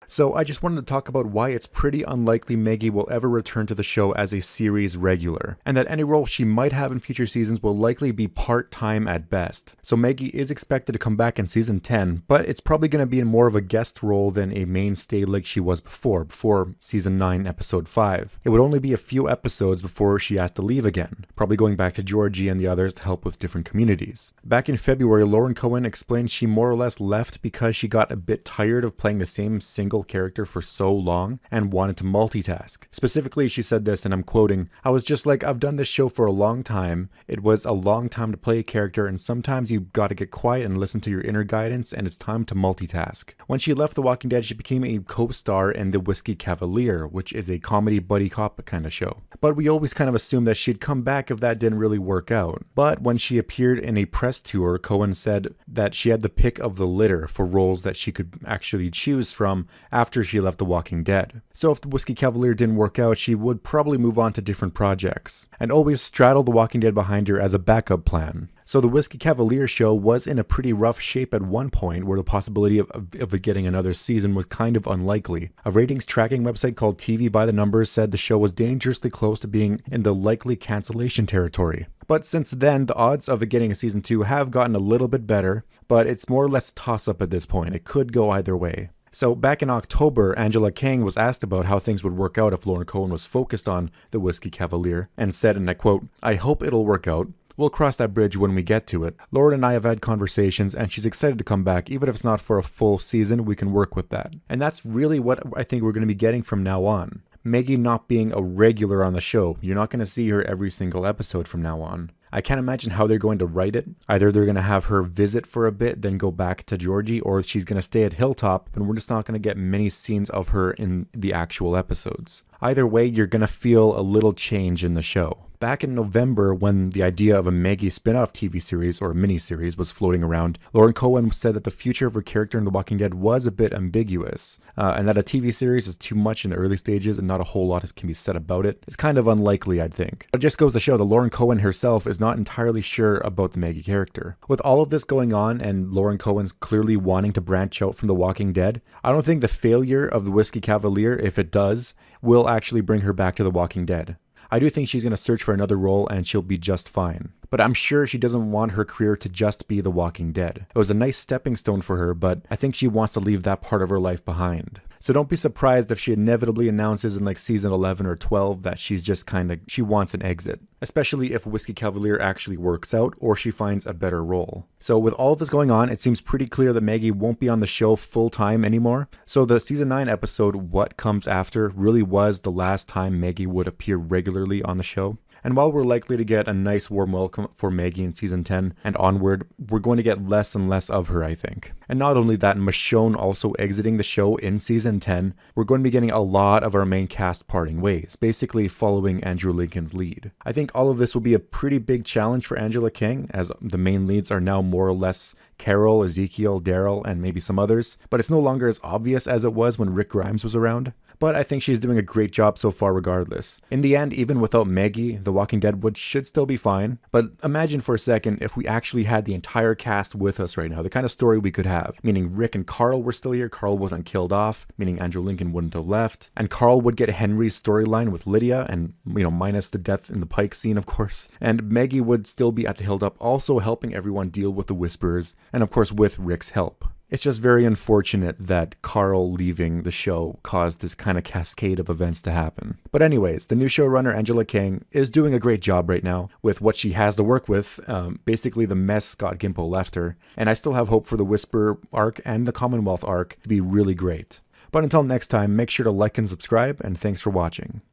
So I just wanted to talk about why it's pretty unlikely Maggie will ever return to the show as a series regular, and that any role she might have in future seasons will likely be part-time at best. So Maggie is expected to come back in season 10, but it's probably going to be in more of a guest role than a mainstay like she was before season 9 episode 5. It would only be a few episodes before she has to leave again, probably going back to Georgie and the others to help with different communities. Back in February, Lauren Cohen explained she more or less left because she got a bit tired of playing the same single character for so long and wanted to multitask. Specifically, she said this, and I'm quoting, "I was just like, I've done this show for a long time. It was a long time to play a character, and sometimes you gotta get quiet and listen to your inner guidance, and it's time to multitask." When she left The Walking Dead, she became a co-star in The Whiskey Cavalier, which is a comedy buddy cop kind of show. But we always kind of assumed that she'd come back if that didn't really work out. But when she appeared in a press tour, Cohen said that she had the pick of the litter for roles that she could actually choose from after she left The Walking Dead. So if The Whiskey Cavalier didn't work out, she would probably move on to different projects, and always straddle The Walking Dead behind her as a backup plan. So the Whiskey Cavalier show was in a pretty rough shape at one point, where the possibility of it getting another season was kind of unlikely. A ratings tracking website called TV by the Numbers said the show was dangerously close to being in the likely cancellation territory. But since then, the odds of it getting a season 2 have gotten a little bit better, but it's more or less toss-up at this point. It could go either way. So back in October, Angela Kang was asked about how things would work out if Lauren Cohen was focused on The Whiskey Cavalier, and said, and I quote, "I hope it'll work out. We'll cross that bridge when we get to it. Lauren and I have had conversations, and she's excited to come back. Even if it's not for a full season, we can work with that." And that's really what I think we're going to be getting from now on. Maggie not being a regular on the show. You're not going to see her every single episode from now on. I can't imagine how they're going to write it. Either they're going to have her visit for a bit, then go back to Georgie, or she's going to stay at Hilltop, and we're just not going to get many scenes of her in the actual episodes. Either way, you're going to feel a little change in the show. Back in November, when the idea of a Maggie spin-off TV series or a miniseries was floating around, Lauren Cohen said that the future of her character in The Walking Dead was a bit ambiguous, and that a TV series is too much in the early stages and not a whole lot can be said about it. It's kind of unlikely, I'd think. It just goes to show that Lauren Cohen herself is not entirely sure about the Maggie character. With all of this going on and Lauren Cohen's clearly wanting to branch out from The Walking Dead, I don't think the failure of The Whiskey Cavalier, if it does, will actually bring her back to The Walking Dead. I do think she's going to search for another role and she'll be just fine. But I'm sure she doesn't want her career to just be The Walking Dead. It was a nice stepping stone for her, but I think she wants to leave that part of her life behind. So don't be surprised if she inevitably announces in like season 11 or 12 that she's just she wants an exit. Especially if Whiskey Cavalier actually works out or she finds a better role. So with all of this going on, it seems pretty clear that Maggie won't be on the show full time anymore. So the season 9 episode, What Comes After, really was the last time Maggie would appear regularly on the show. And while we're likely to get a nice warm welcome for Maggie in season 10 and onward, we're going to get less and less of her, I think. And not only that, Michonne also exiting the show in season 10, we're going to be getting a lot of our main cast parting ways, basically following Andrew Lincoln's lead. I think all of this will be a pretty big challenge for Angela Kang, as the main leads are now more or less Carol, Ezekiel, Daryl, and maybe some others, but it's no longer as obvious as it was when Rick Grimes was around. But I think she's doing a great job so far regardless. In the end, even without Maggie, The Walking Dead should still be fine. But imagine for a second if we actually had the entire cast with us right now, the kind of story we could have. Meaning Rick and Carl were still here, Carl wasn't killed off, meaning Andrew Lincoln wouldn't have left. And Carl would get Henry's storyline with Lydia, and minus the death in the Pike scene, of course. And Maggie would still be at the Hilltop, also helping everyone deal with the Whisperers, and of course with Rick's help. It's just very unfortunate that Carl leaving the show caused this kind of cascade of events to happen. But anyways, the new showrunner Angela Kang is doing a great job right now with what she has to work with, basically the mess Scott Gimple left her. And I still have hope for the Whisper arc and the Commonwealth arc to be really great. But until next time, make sure to like and subscribe, and thanks for watching.